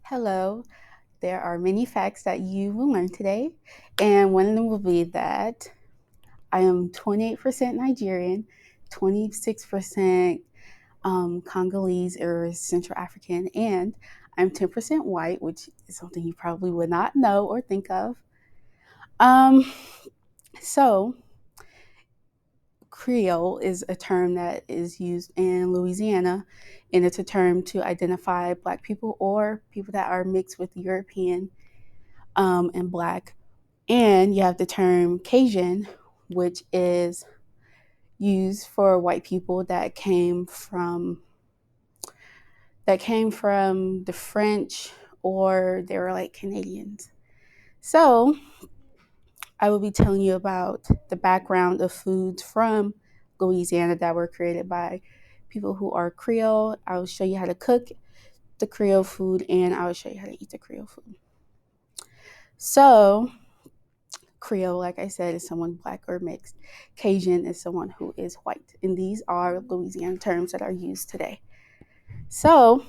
Hello, there are many facts that you will learn today, and one of them will be that I am 28% Nigerian, 26% Congolese or Central African, and I'm 10% white, which is something you probably would not know or think of. Um, so, Creole is a term that is used in Louisiana, and it's a term to identify Black people or people that are mixed with European and Black. And you have the term Cajun, which is used for white people that came from the French, or they were like Canadians. So I will be telling you about the background of foods from Louisiana that were created by people who are Creole. I will show you how to cook the Creole food, and I will show you how to eat the Creole food. So Creole, like I said, is someone Black or mixed. Cajun is someone who is white. And these are Louisiana terms that are used today. So,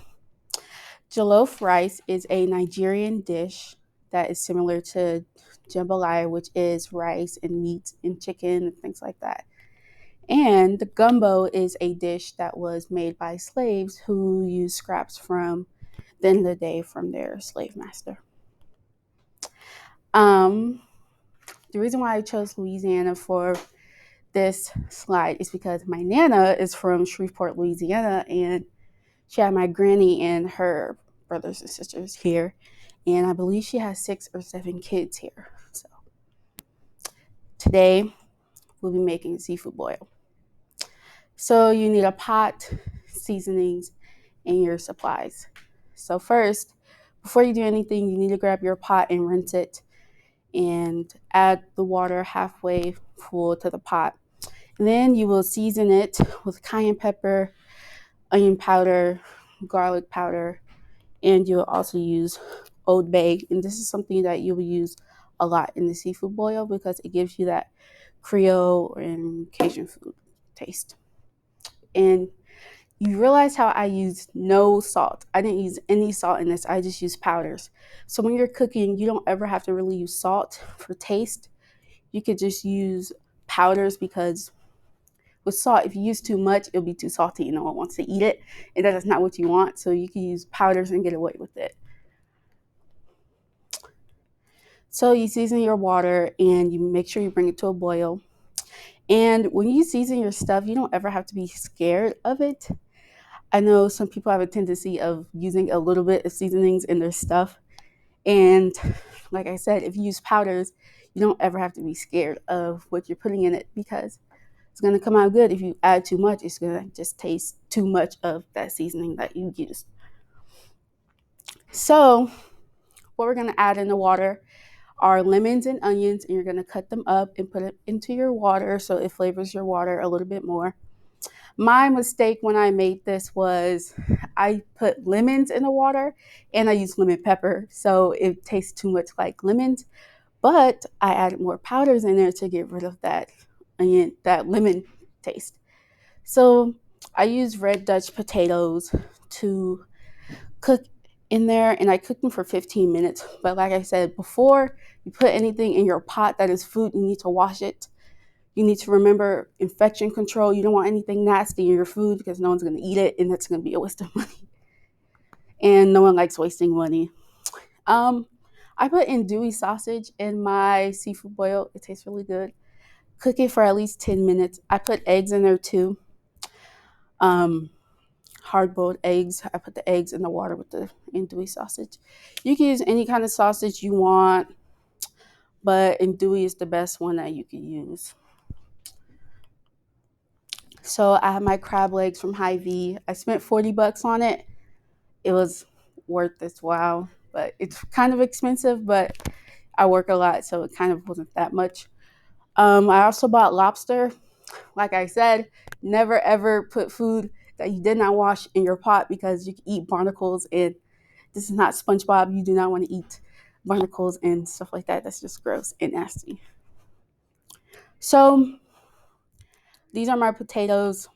jollof rice is a Nigerian dish that is similar to jambalaya, which is rice and meat and chicken and things like that. And the gumbo is a dish that was made by slaves who used scraps from the end of the day from their slave master. Um, the reason why I chose Louisiana for this slide is because my Nana is from Shreveport, Louisiana, and she had my granny and her brothers and sisters here. And I believe she has 6 or 7 kids here. So today we'll be making seafood boil. So you need a pot, seasonings, and your supplies. So first, before you do anything, you need to grab your pot and rinse it and add the water halfway full to the pot. And then you will season it with cayenne pepper, onion powder, garlic powder, and you'll also use Old Bay. And this is something that you will use a lot in the seafood boil because it gives you that Creole and Cajun food taste. And you realize how I used no salt. I didn't use any salt in this. I just used powders. So when you're cooking, you don't ever have to really use salt for taste. You could just use powders because with salt, if you use too much, it'll be too salty and no one wants to eat it. And that is not what you want. So you can use powders and get away with it. So you season your water and you make sure you bring it to a boil. And when you season your stuff, you don't ever have to be scared of it. I know some people have a tendency of using a little bit of seasonings in their stuff. And like I said, if you use powders, you don't ever have to be scared of what you're putting in it because it's going to come out good. If you add too much, it's going to just taste too much of that seasoning that you used. So what we're going to add in the water are lemons and onions, and you're going to cut them up and put it into your water so it flavors your water a little bit more. My mistake when I made this was I put lemons in the water and I used lemon pepper, so it tastes too much like lemons. But I added more powders in there to get rid of that onion, that lemon taste. So I used red Dutch potatoes to cook in there, and I cooked them for 15 minutes. But like I said, before you put anything in your pot that is food, you need to wash it. You need to remember infection control. You don't want anything nasty in your food because no one's going to eat it, and that's going to be a waste of money. And no one likes wasting money. I put andouille sausage in my seafood boil. It tastes really good. Cook it for at least 10 minutes. I put eggs in there too. Hard-boiled eggs. I put the eggs in the water with the andouille sausage. You can use any kind of sausage you want, but andouille is the best one that you can use. So I have my crab legs from Hy-Vee. I spent $40 on it. It was worth its while, but it's kind of expensive, but I work a lot, so it kind of wasn't that much. I also bought lobster. Like I said, never ever put food that you did not wash in your pot because you can eat barnacles, and this is not SpongeBob. You do not want to eat barnacles and stuff like that. That's just gross and nasty. So these are my potatoes,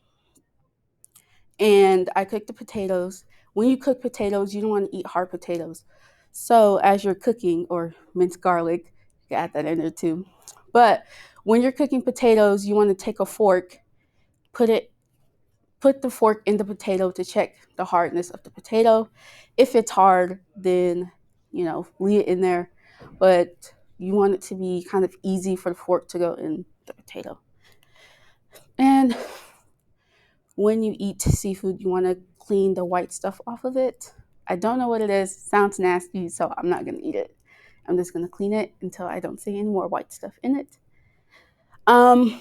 and I cooked the potatoes When you cook potatoes, you don't want to eat hard potatoes. So as you're cooking, or minced garlic, you can add that in there too. But when you're cooking potatoes, you want to take a fork, put it put the fork in the potato to check the hardness of the potato. If it's hard, then leave it in there. But you want it to be kind of easy for the fork to go in the potato. And when you eat seafood, you want to clean the white stuff off of it. I don't know what it is. Sounds nasty, so I'm not going to eat it. I'm just going to clean it until I don't see any more white stuff in it. Um,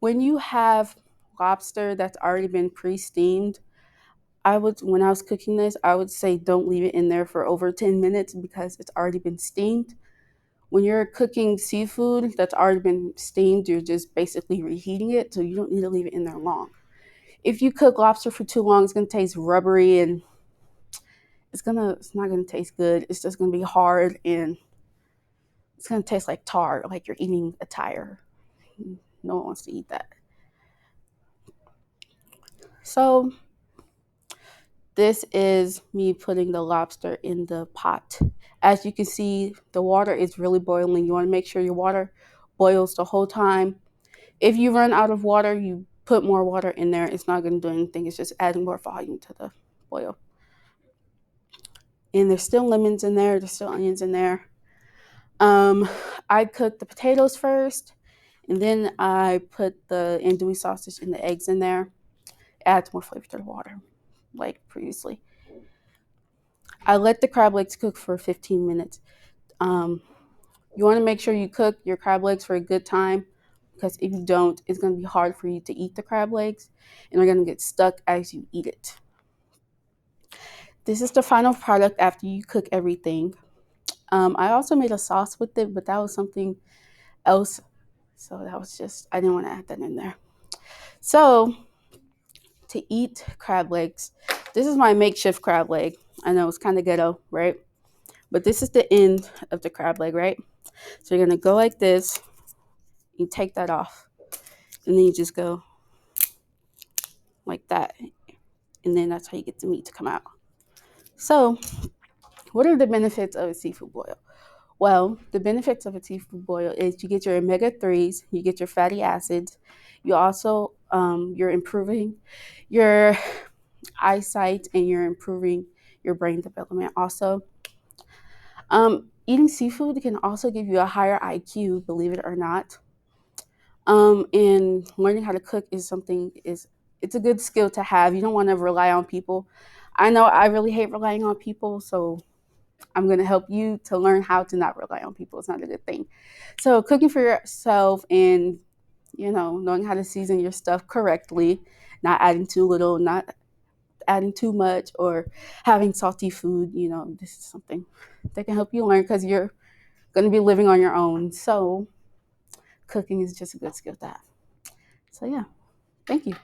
when you have lobster that's already been pre-steamed, when I was cooking this, I would say don't leave it in there for over 10 minutes because it's already been steamed. When you're cooking seafood that's already been steamed, you're just basically reheating it, so you don't need to leave it in there long. If you cook lobster for too long, it's gonna taste rubbery and it's not gonna taste good. It's just gonna be hard and it's gonna taste like tar, like you're eating a tire. No one wants to eat that. So this is me putting the lobster in the pot. As you can see, the water is really boiling. You want to make sure your water boils the whole time. If you run out of water, you put more water in there. It's not going to do anything. It's just adding more volume to the boil. And there's still lemons in there. There's still onions in there. I cooked the potatoes first, and then I put the andouille sausage and the eggs in there. Adds more flavor to the water, like previously. I let the crab legs cook for 15 minutes. Um, you want to make sure you cook your crab legs for a good time because if you don't, it's going to be hard for you to eat the crab legs and they're going to get stuck as you eat it. This is the final product after you cook everything. I also made a sauce with it, but that was something else. So I didn't want to add that in there. So to eat crab legs, this is my makeshift crab leg. I know it's kind of ghetto, right? But this is the end of the crab leg, right? So you're going to go like this. You take that off. And then you just go like that. And then that's how you get the meat to come out. So what are the benefits of a seafood boil? Well, the benefits of a seafood boil is you get your omega-3s, you get your fatty acids. You also, you're improving your eyesight and you're improving your brain development also. Eating seafood can also give you a higher IQ, believe it or not. And learning how to cook it's a good skill to have. You don't want to rely on people. I know I really hate relying on people, so I'm going to help you to learn how to not rely on people. It's not a good thing. So cooking for yourself and, knowing how to season your stuff correctly, not adding too little, not adding too much, or having salty food, this is something that can help you learn because you're going to be living on your own. So cooking is just a good skill to have. So yeah, thank you.